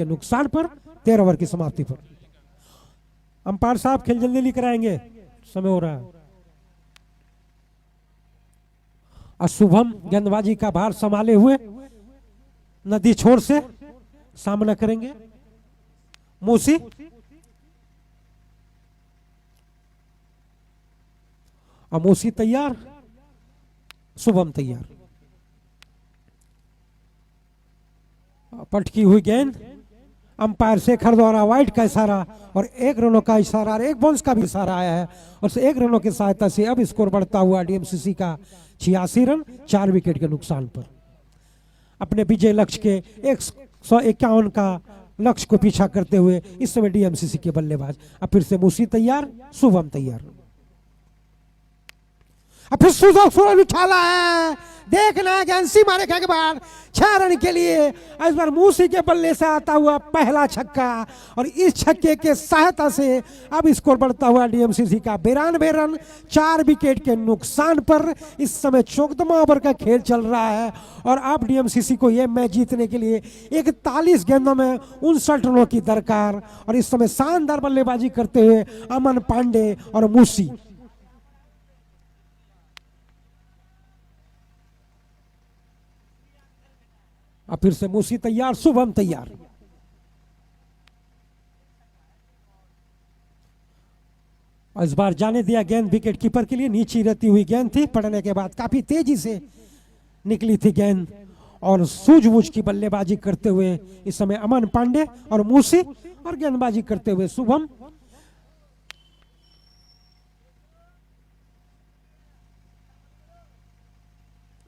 के नुकसान पर 13 ओवर की समाप्ति पर। अंपायर साहब खेल जल्दी कराएंगे, समय हो रहा है। और शुभम गेंदबाजी का भार संभाले हुए नदी छोर से सामना करेंगे। मूसी और मूसी तैयार, शुभम तैयार। पटकी हुई गेंद, अंपायर शेखर द्वारा वाइड का इशारा और 1 रनों का इशारा और 1 बाउंस का भी इशारा आया है और 1 रनों की सहायता से अब स्कोर बढ़ता हुआ डीएमसीसी का 86 रन 4 विकेट के नुकसान पर। अपने विजय लक्ष्य के 151 का लक्ष्य को पीछा करते हुए इस समय डीएमसीसी के बल्लेबाज। अब फिर से मूसी तैयार, शुभम तैयार। अब फिर सूरज उछाला है, देखना है गेंसी मारे के बाद 6 रन के लिए इस बार मूसी के बल्ले से आता हुआ पहला छक्का और इस छक्के के सहायता से अब स्कोर बढ़ता हुआ डीएमसीसी का 92 रन 4 विकेट के नुकसान पर। इस समय 14वां ओवर का खेल चल रहा है और अब डीएमसीसी को यह मैच जीतने के लिए 41 गेंदों में 59 रनों की दरकार और इस समय शानदार बल्लेबाजी करते हुए अमन पांडे और मूसी। अब फिर से मूसी तैयार, शुभम तैयार। और इस बार जाने दिया गेंद विकेट कीपर के लिए, नीचे रहती हुई गेंद थी, पड़ने के बाद काफी तेजी से निकली थी गेंद और सूझबूझ की बल्लेबाजी करते हुए इस समय अमन पांडे और मूसी और गेंदबाजी करते हुए शुभम।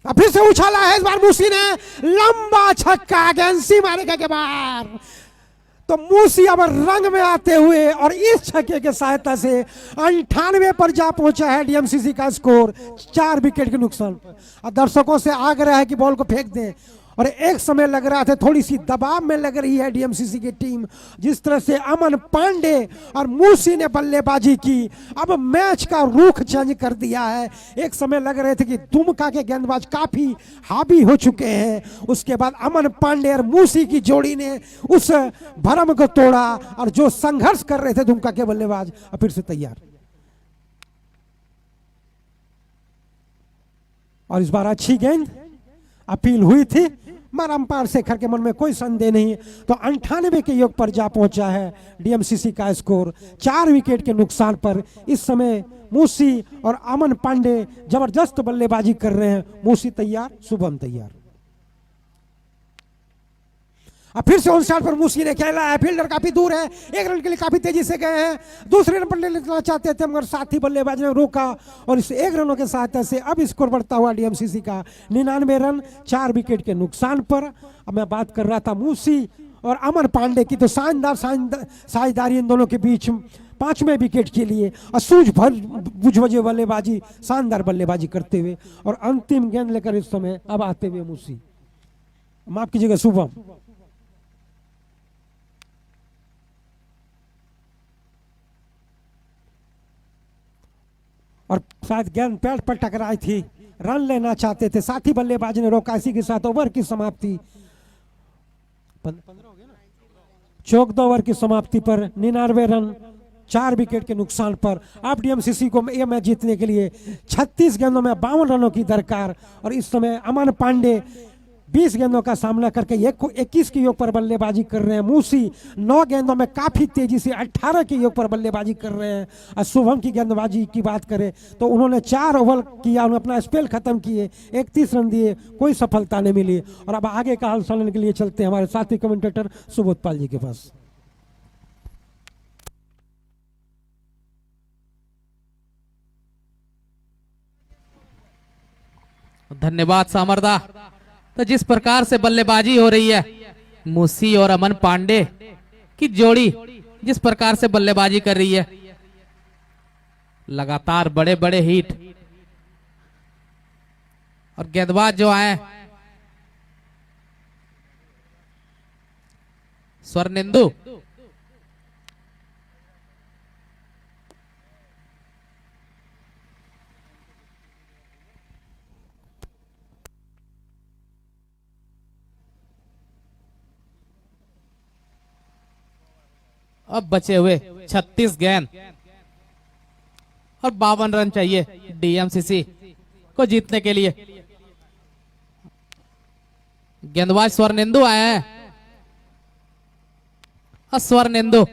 अब फिर से उछाला है इस बार मूसी ने, लंबा छक्का गेंसी मारे के बाद तो मूसी अब रंग में आते हुए और इस छक्के के सहायता से 98 पर जा पहुंचा है डीएमसीसी का स्कोर 4 विकेट के नुकसान पर। और दर्शकों से आग्रह है कि बॉल को फेंक दें और एक समय लग रहा था थोड़ी सी दबाव में लग रही है डीएमसीसी की टीम। जिस तरह से अमन पांडे और मूसी ने बल्लेबाजी की, अब मैच का रुख चेंज कर दिया है। एक समय लग रहे थे कि दुमका के गेंदबाज काफी हावी हो चुके हैं, उसके बाद अमन पांडे और मूसी की जोड़ी ने उस भरम को तोड़ा और जो संघर्ष कर रहे थे दुमका के बल्लेबाज अब फिर से तैयार। और इस बार अच्छी गेंद अपील हुई थी, मगर अंपायर शेखर के मन में कोई संदेह नहीं, तो 98 के योग पर जा पहुंचा है डीएमसीसी का स्कोर 4 विकेट के नुकसान पर। इस समय मूसी और अमन पांडे जबरदस्त बल्लेबाजी कर रहे हैं। मूसी तैयार, शुभम तैयार। अब फिर से ऑन स्टार्ट पर मूसी ने खेला है, फील्डर काफी दूर है, 1 रन के लिए काफी तेजी से गए हैं, दूसरे रन पर लेना चाहते थे मगर साथी बल्लेबाज ने रोका और इस 1 रनों के सहायता से अब स्कोर बढ़ता हुआ डीएमसीसी का 99 रन 4 विकेट के नुकसान पर। अब मैं बात कर रहा था मूसी और अमन पांडे की, तो शानदार साझेदारी इन दोनों के बीच 5वें विकेट के लिए और सूझबूझ बल्लेबाजी, शानदार बल्लेबाजी करते हुए और अंतिम गेंद लेकर इस समय अब आते हुए मूसी, माफ कीजिएगा शुभम। और शायद गेंद पैड पर टकराई थी, रन लेना चाहते थे, साथी बल्लेबाज ने रोका। इसी के साथ ओवर की समाप्ति 14 ओवर की समाप्ति पर 99 रन 4 विकेट के नुकसान पर अब डीएमसीसी को यह मैच जीतने के लिए 36 गेंदों में 52 रनों की दरकार और इस समय अमन पांडे 20 गेंदों का सामना करके 21 के योग पर बल्लेबाजी कर रहे हैं। मूसी 9 गेंदों में काफी तेजी से 18 के योग पर बल्लेबाजी कर रहे हैं। और शुभम की गेंदबाजी की बात करें तो उन्होंने 4 ओवर किया, उन्होंने अपना स्पेल खत्म किए, 31 रन दिए, कोई सफलता नहीं मिली। और अब आगे का हाल सुनने के लिए चलते हैं हमारे साथी कमेंटेटर सुबोधपाल जी के पास। धन्यवाद सामरदा। तो जिस प्रकार से बल्लेबाजी हो रही है, मूसी और अमन पांडे की जोड़ी जिस प्रकार से बल्लेबाजी कर रही है, लगातार बड़े बड़े हिट और गेंदबाज जो आए स्वर्णेंदु, अब बचे हुए 36 गेंद और 52 रन चाहिए डीएमसीसी को जीतने के लिए। गेंदबाज स्वर्णेंदु आए हैं और स्वर्णेंदु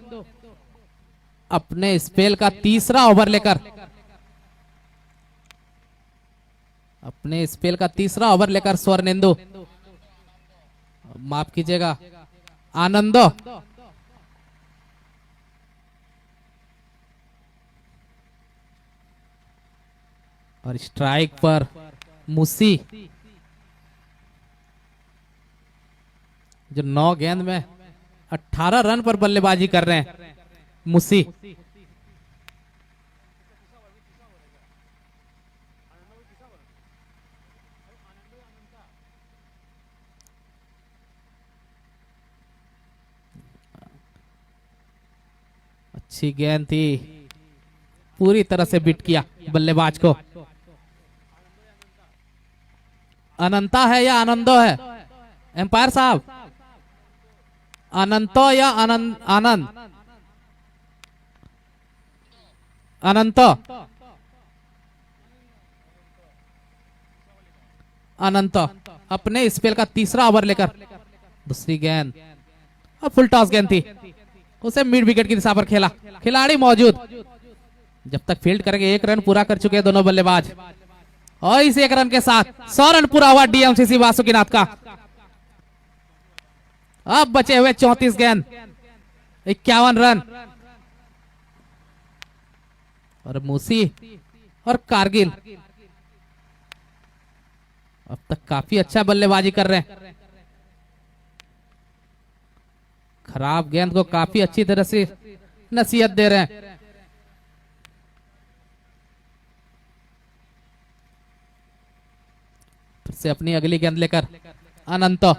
अपने स्पेल का तीसरा ओवर लेकर स्वर्णेंदु, माफ कीजिएगा, आनंदो और स्ट्राइक पर मुसी, जो 9 गेंद में 18 रन पर बल्लेबाजी कर रहे हैं मुसी। अच्छी गेंद थी, पूरी तरह से बीट किया बल्लेबाज को। अनंता है या आनंदो है एम्पायर साहब? अनंतो या आनंद? आनंद, अनंतो, अनंतो अपने स्पेल का तीसरा ओवर लेकर दूसरी गेंद, अब फुल टॉस गेंद थी, उसे मिड विकेट की दिशा पर खेला। खिलाड़ी मौजूद, जब तक फील्ड करेंगे 1 रन पूरा कर चुके हैं दोनों बल्लेबाज और इस 1 रन के साथ 100 रन पूरा हुआ डीएमसीसी वासुकीनाथ का। अब बचे हुए 34 गेंद, 51 रन और मूसी और कारगिल अब तक काफी अच्छा बल्लेबाजी कर रहे हैं। खराब गेंद को काफी अच्छी तरह से नसीहत दे रहे हैं। फिर से अपनी अगली गेंद लेकर अनंतो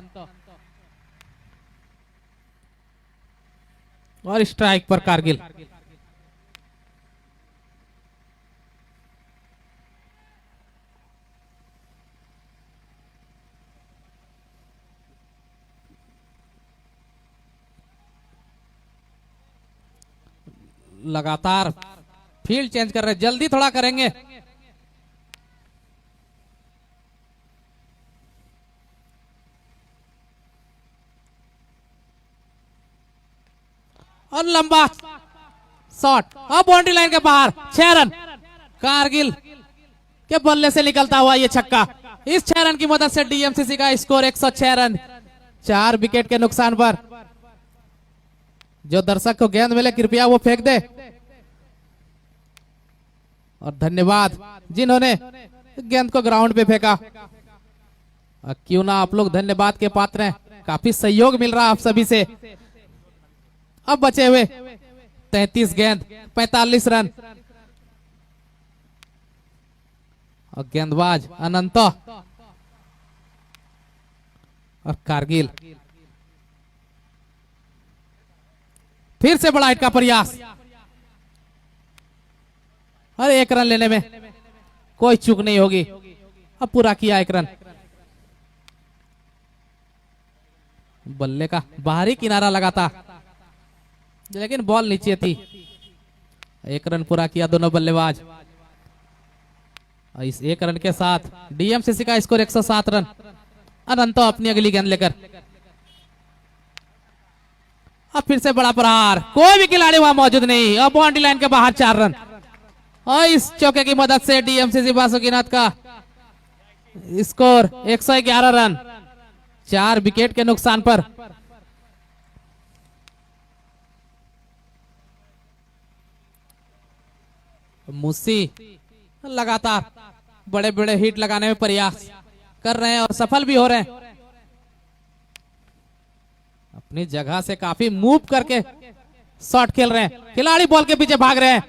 और स्ट्राइक पर कारगिल। लगातार फील्ड चेंज कर रहे हैं, जल्दी थोड़ा करेंगे। और लंबा शॉट, अब बाउंड्री लाइन के बाहर, 6 रन। कारगिल के बल्ले से निकलता हुआ ये छक्का, इस 6 रन की मदद से डीएमसीसी का स्कोर 106 रन, 4 विकेट के नुकसान पर। जो दर्शक को गेंद मिले कृपया वो फेंक दे। और धन्यवाद जिन्होंने गेंद को ग्राउंड पे फेंका। क्यों ना आप लोग धन्यवाद के पात्र हैं, काफी सहयोग मिल रहा है आप सभी से। अब बचे हुए 33 गेंद, 45 रन और गेंदबाज अनंतो और कारगिल। फिर से बड़ा हिट का प्रयास और 1 रन लेने में कोई चूक नहीं होगी। अब पूरा किया 1 रन, बल्ले का बाहरी किनारा लगा था लेकिन बॉल नीचे थी। 1 रन पूरा किया दोनों बल्लेबाज। इस 1 रन के साथ डीएमसीसी का स्कोर 107 रन। अनंतो अपनी अगली गेंद लेकर, अब फिर से बड़ा प्रहार, कोई भी खिलाड़ी वहां मौजूद नहीं। अब बाउंड्री लाइन के बाहर 4 रन और इस चौके की मदद से डीएमसीसी वासुकीनाथ का स्कोर 111 रन, 4 विकेट के नुकसान पर। मुसी लगातार बड़े बड़े हिट लगाने में प्रयास कर रहे हैं और सफल भी हो रहे हैं। अपनी जगह से काफी मूव करके शॉट खेल रहे हैं। खिलाड़ी बॉल के पीछे भाग रहे हैं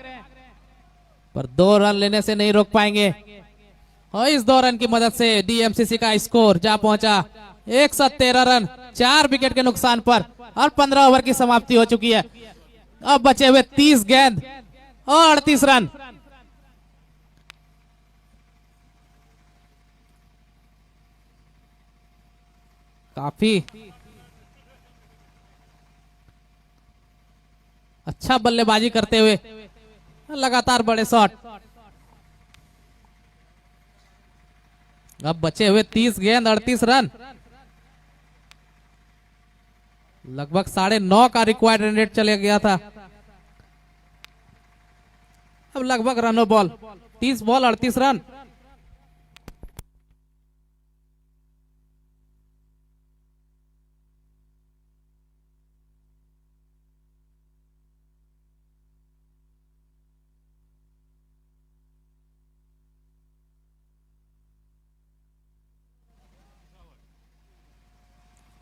पर 2 रन लेने से नहीं रोक पाएंगे और इस 2 रन की मदद से डीएमसीसी का स्कोर जा पहुंचा 113 रन, 4 विकेट के नुकसान पर और 15 ओवर की समाप्ति हो चुकी है। अब बचे हुए 30 गेंद और 38 रन। काफी अच्छा बल्लेबाजी करते हुए लगातार बड़े शॉट। अब बचे हुए 30 गेंद 38 रन। लगभग 9.5 का रिक्वायर्ड रन रेट चले गया था। अब लगभग रनों बॉल 30 बॉल 38 रन।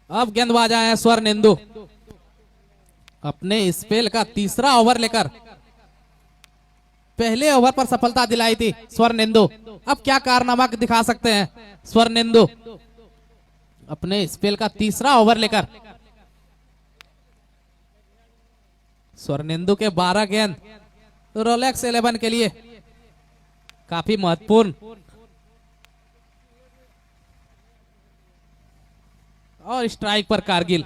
अब गेंदबाज आए हैं स्वर्णेंदु। अपने स्पेल का तीसरा ओवर लेकर पहले ओवर पर सफलता दिलाई थी स्वर्णेंदु। अब क्या कारनामा दिखा सकते हैं स्वर्णेंदु अपने स्पेल का तीसरा ओवर लेकर। स्वर्णेंदु के 12 गेंद रोलेक्स 11 के लिए काफी महत्वपूर्ण। और स्ट्राइक पर कारगिल।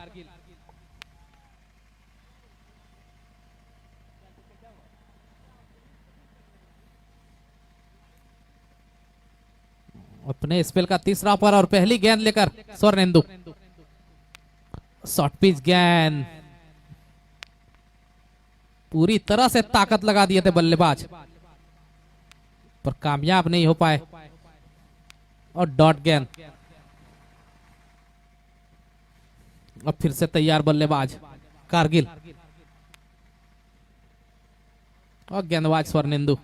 अपने स्पेल का तीसरा ओवर और पहली गेंद लेकर स्वर्णेंदु। शॉर्ट पिच गेंद, पूरी तरह से ताकत लगा दिए थे बल्लेबाज, पर कामयाब नहीं हो पाए। और डॉट गेंद। अब फिर से तैयार बल्लेबाज कारगिल और गेंदबाज स्वर्णेंदु।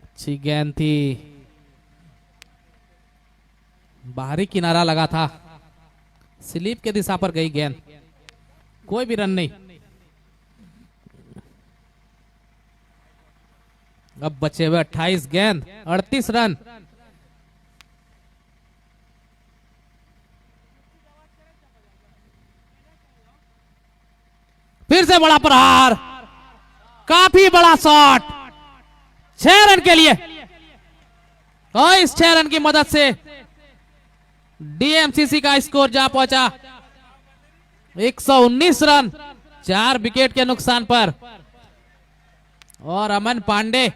अच्छी गेंद थी, बाहरी किनारा लगा था, स्लिप के दिशा पर गई गेंद, कोई भी रन नहीं। अब बचे हुए 28 गेंद 38 रन। फिर से बड़ा प्रहार, काफी बड़ा शॉट, 6 रन के लिए। और इस 6 रन की मदद से डीएमसीसी का स्कोर जा पहुंचा 119 रन, 4 विकेट के नुकसान पर। और अमन पांडे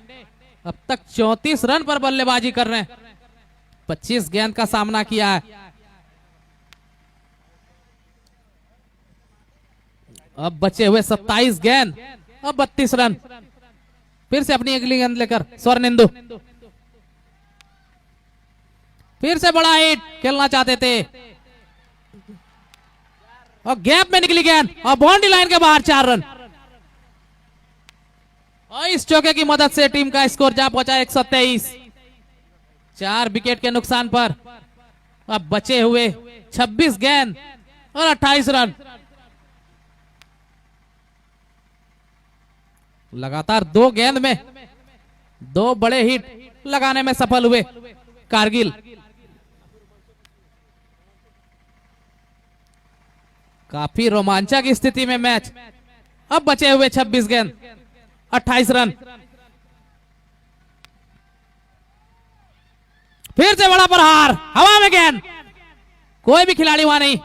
अब तक 34 रन पर बल्लेबाजी कर रहे हैं। 25 गेंद का सामना किया है। अब बचे हुए 27 गेंद, अब 32 रन। फिर से अपनी अगली गेंद लेकर स्वर्णेंदु। फिर से बड़ा हिट खेलना चाहते थे और गैप में निकली गेंद और बाउंड्री लाइन के बाहर 4 रन। और इस चौके की मदद से टीम का स्कोर जा पहुंचा 123, 4 विकेट के नुकसान पर। अब बचे हुए 26 गेंद और 28 रन। लगातार 2 गेंद में 2 बड़े हिट लगाने में सफल हुए कारगिल। काफी रोमांचक स्थिति में मैच। अब बचे हुए 26 गेंद 28 रन। फिर से बड़ा प्रहार, हवा में गेंद, कोई भी खिलाड़ी वहां नहीं।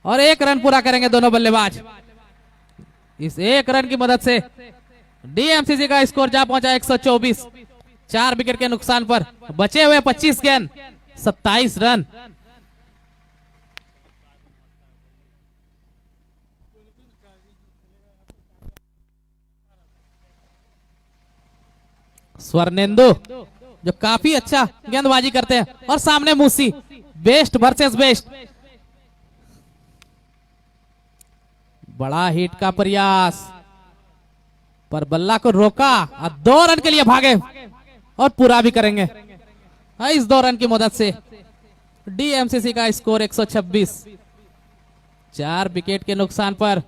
और 1 रन पूरा करेंगे दोनों बल्लेबाज। इस 1 रन की मदद से डीएमसीसी का स्कोर जा पहुंचा 124, 4 विकेट के नुकसान पर। बचे हुए 25 गेंद 27 रन। स्वर्णेंदु जो काफी अच्छा गेंदबाजी करते हैं, और सामने मूसी, बेस्ट वर्सेस बेस्ट। बड़ा हिट का प्रयास, पर बल्ला को रोका और 2 रन के लिए भागे और पूरा भी करेंगे। इस 2 रन की मदद से डीएमसीसी का स्कोर 126, 4 विकेट के नुकसान पर।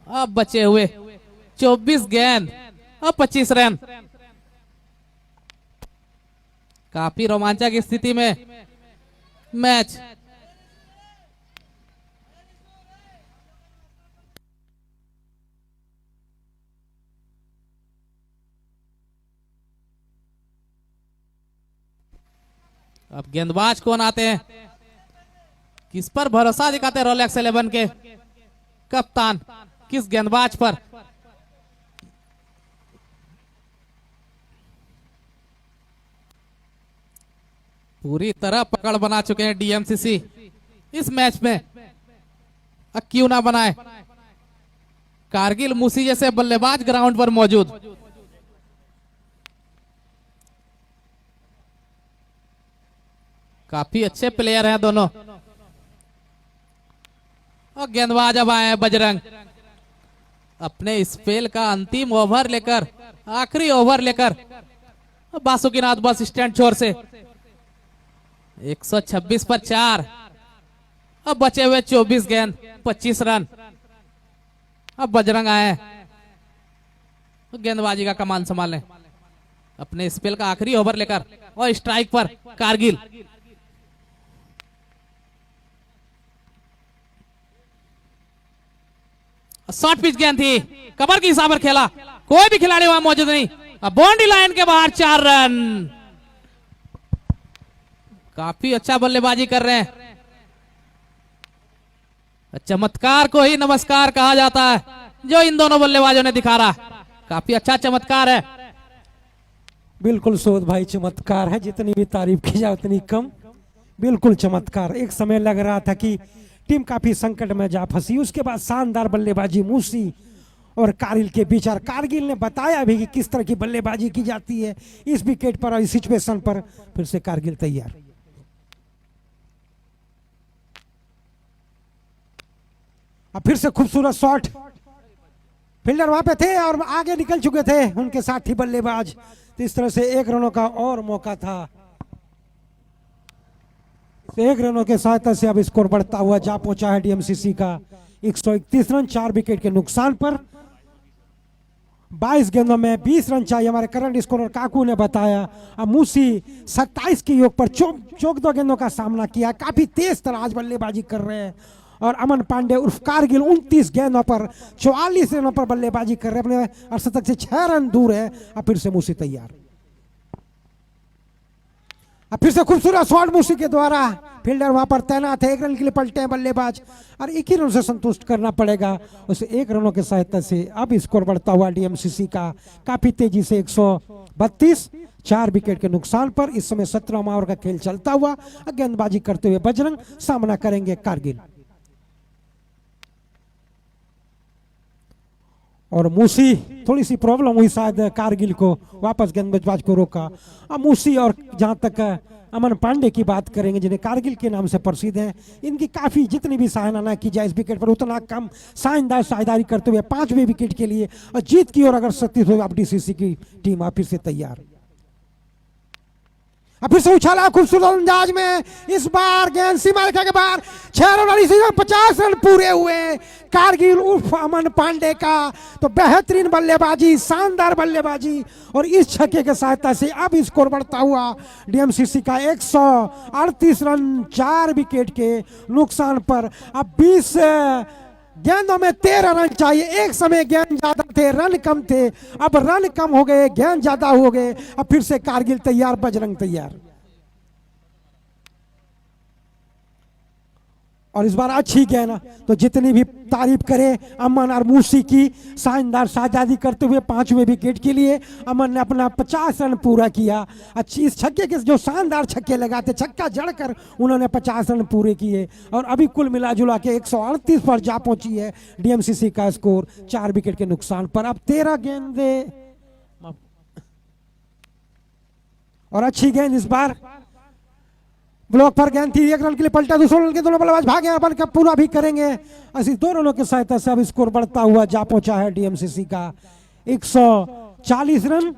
अब बचे हुए 24 गेंद और 25 रन। काफी रोमांचक स्थिति में मैच। अब गेंदबाज कौन आते हैं किस पर भरोसा दिखाते रोलेक्स 11 के कप्तान, किस गेंदबाज पर? पूरी तरह पकड़ बना चुके हैं डीएमसीसी इस मैच में। अब क्यों ना बनाए? कारगिल मूसी जैसे बल्लेबाज ग्राउंड पर मौजूद। काफी अच्छे प्लेयर हैं दोनों। और गेंदबाज अब आए हैं बजरंग, अपने स्पेल का अंतिम ओवर लेकर, आखिरी ओवर लेकर। बासुकीनाथ बस स्टैंड छोर से 126 पर 4। अब बचे हुए 24 गेंद, 25 रन। अब बजरंग आए, गेंदबाजी का कमान संभालें, अपने स्पेल का आखिरी ओवर लेकर। और स्ट्राइक पर कारगिल। शॉर्ट पिच गेंद थी, कवर के हिसाब पर खेला, कोई भी खिलाड़ी वहां मौजूद नहीं। अब बाउंड्री लाइन के बाहर 4 रन। काफी अच्छा बल्लेबाजी कर रहे हैं। चमत्कार को ही नमस्कार कहा जाता है जो इन दोनों बल्लेबाजों ने दिखा रहा। काफी अच्छा चमत्कार है। बिल्कुल सोद भाई, चमत्कार है। जितनी भी तारीफ की जाए उतनी कम। बिल्कुल चमत्कार। एक समय लग रहा था कि टीम काफी संकट में जा फंसी, उसके बाद शानदार बल्लेबाजी मूसी और कारगिल के बीच। और कारगिल ने बताया भी कि किस तरह की बल्लेबाजी की जाती है इस विकेट पर और इस सिचुएशन पर। फिर से कारगिल तैयार। अब फिर से खूबसूरत शॉट। फील्डर वहां पे थे और आगे निकल चुके थे उनके साथी बल्लेबाज। तो इस तरह से 1 रनों का और मौका था। 1 रनों के सहायता से अब स्कोर बढ़ता हुआ जा पहुंचा है डीएमसीसी का 131 रन 4 विकेट के नुकसान पर। 22 गेंदों में 20 रन चाहिए, हमारे करंट स्कोरर काकू ने बताया। अब मूसी 27 के योग पर 14 गेंदों का सामना किया। काफी तेज तराज बल्लेबाजी कर रहे हैं। और अमन पांडे उर्फ कारगिल 29 गेंदों पर 44 रनों पर बल्लेबाजी कर रहे हैं। अपने अर्धशतक से 6 रन दूर है। अब फिर से मूसी तैयार। अब फिर से खूबसूरत शॉट मूसी के द्वारा। फील्डर वहां पर तैनात है, 1 रन के लिए पलटे हैं बल्लेबाज और 1 ही रन से संतुष्ट करना पड़ेगा। उसे 1 रनों के सहायता से अब स्कोर बढ़ता हुआ डीएमसीसी का काफी तेजी से 132 4 विकेट के नुकसान पर। इस समय 17वां ओवर का खेल चलता हुआ। गेंदबाजी करते हुए बजरंग सामना करेंगे कारगिल। और मूसी थोड़ी सी प्रॉब्लम हुई शायद कारगिल को, वापस गेंदबाज को रोका। अब मूसी और जहां तक अमन पांडे की बात करेंगे जिन्हें कारगिल के नाम से प्रसिद्ध हैं, इनकी काफी जितनी भी सराहना की जाए इस विकेट पर उतना कम। शानदार साझेदारी करते हुए 5वें विकेट के लिए और जीत की ओर अगर सत्ती हो अब डीसीसी की टीम आप फिर से तैयार। अब फिर से उछाला खूबसूरत अंदाज में। इस बार गेंद सीमा रेखा के बाहर 6 रन वाली सीमा 50 रन पूरे हुए कारगिल उर्फ अमन पांडे का। तो बेहतरीन बल्लेबाजी, शानदार बल्लेबाजी और इस छक्के के सहायता से अब स्कोर बढ़ता हुआ डीएमसीसी का 138 रन 4 विकेट के नुकसान पर। अब 20 गेंदों में 13 रन चाहिए। एक समय गेंद ज्यादा थे, रन कम थे। अब रन कम हो गए, गेंद ज्यादा हो गए। अब फिर से कारगिल तैयार, बजरंग तैयार। और इस बार अच्छी गेंद। तो जितनी भी तारीफ करें अमन और मूसी की, शानदार साझेदारी करते हुए 5वें विकेट के लिए अमन ने अपना 50 रन पूरा किया। अच्छी इस छक्के के जो शानदार छक्के लगाते, छक्का जड़कर उन्होंने 50 रन पूरे किए। और अभी कुल मिला जुला के 138 पर जा पहुंची है डीएमसीसी का स्कोर 4 विकेट के नुकसान पर। अब 13 गेंदे और अच्छी गेंद इस बार ब्लॉक पर गेंद थी। 1 रन के लिए पलटा, दूसरे रन के दोनों बल्लेबाज भागे। अपन का पूरा भी करेंगे। ऐसी 2 रनों की सहायता से अब स्कोर बढ़ता हुआ जा पहुंचा है डीएमसीसी का 140 रन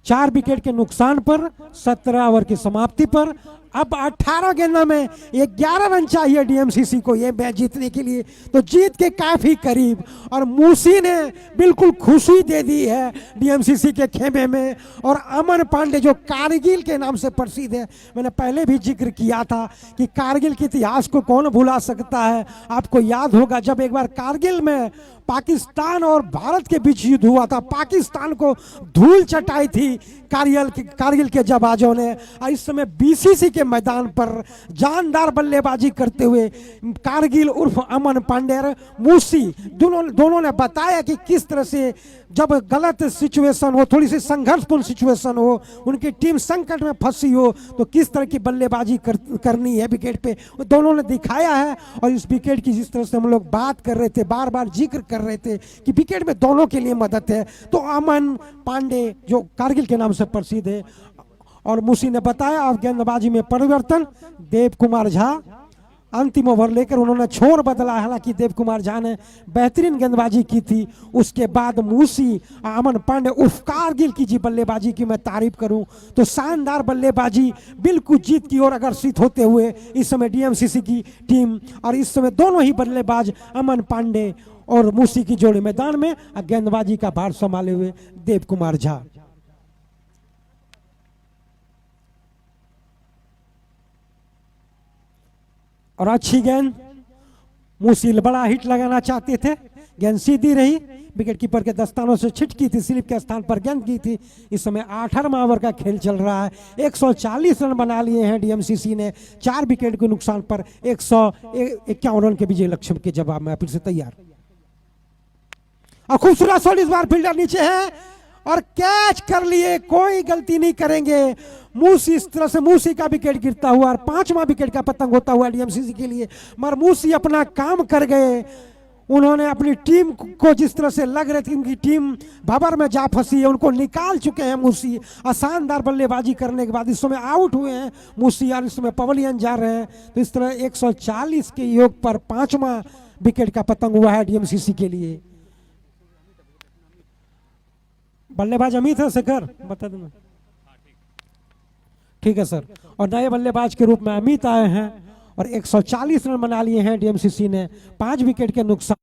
4 विकेट के नुकसान पर 17 ओवर की समाप्ति पर। अब 18 गेंदों में 11 रन चाहिए डीएमसीसी को ये मैच जीतने के लिए। तो जीत के काफी करीब। और मूसी ने बिल्कुल खुशी दे दी है डीएमसीसी के खेमे में। और अमन पांडे जो कारगिल के नाम से प्रसिद्ध है, मैंने पहले भी जिक्र किया था कि कारगिल के इतिहास को कौन भुला सकता है। आपको याद होगा जब एक बार कारगिल में पाकिस्तान और भारत के बीच युद्ध हुआ था, पाकिस्तान को धूल चटाई थी कारगिल के जवानों ने। और इस समय बीसीसी के के मैदान पर जानदार बल्लेबाजी करते हुए कारगिल उर्फ अमन पांडे और मूसी दोनों ने बताया कि किस तरह से जब गलत सिचुएशन हो, थोड़ी सी संघर्षपूर्ण सिचुएशन हो, उनकी टीम संकट में फंसी हो, तो किस तरह की बल्लेबाजी करनी है विकेट पे, दोनों ने दिखाया है। और इस विकेट की जिस तरह से हम लोग बात कर रहे थे, बार बार जिक्र कर रहे थे कि विकेट में दोनों के लिए मदद है, तो अमन पांडे जो कारगिल के नाम से प्रसिद्ध है और मूसी ने बताया अब गेंदबाजी में परिवर्तन, देव कुमार झा अंतिम ओवर लेकर उन्होंने छोर बदला। हालांकि देव कुमार झा ने बेहतरीन गेंदबाजी की थी, उसके बाद मूसी अमन पांडे उर्फ कारगिल की जी बल्लेबाजी की मैं तारीफ करूं तो शानदार बल्लेबाजी, बिल्कुल जीत की ओर अग्रसित होते हुए इस समय डीएमसीसी की टीम, और इस समय दोनों ही बल्लेबाज अमन पांडे और मूसी की जोड़ी मैदान में, गेंदबाजी का भार संभाले हुए देव कुमार झा। और अच्छी गेंद, मूसी बड़ा हिट लगाना चाहते थे, गेंद सीधी रही, विकेट कीपर के दस्तानों से छिटकी थी, स्लिप के स्थान पर गेंद की थी। इस समय 18वां ओवर का खेल चल रहा है, 140 रन बना लिए हैं डीएमसीसी ने, 4 विकेट के नुकसान पर 151 रन के विजय लक्ष्य के जवाब में फिर से तैयार। और खूबसूरत शॉट, इस बार फील्डर नीचे है और कैच कर लिए, कोई गलती नहीं करेंगे मूसी। इस तरह से मूसी का विकेट गिरता हुआ और 5वां विकेट का पतंग होता हुआ डीएमसीसी के लिए, मगर मूसी अपना काम कर गए। उन्होंने अपनी टीम को जिस तरह से लग रही थी उनकी टीम भंवर में जा फंसी है, उनको निकाल चुके हैं मूसी। शानदार बल्लेबाजी करने के बाद इस समय आउट हुए हैं मूसी और इस समय पवेलियन जा रहे हैं। तो इस तरह 140 के योग पर 5वां विकेट का पतंग हुआ है डीएमसीसी के लिए। बल्लेबाज अमित है शेखर, बता देना। ठीक है सर। और नए बल्लेबाज के रूप में अमित आए हैं और 140 रन बना लिए हैं डीएमसीसी ने, 5 विकेट के नुकसान।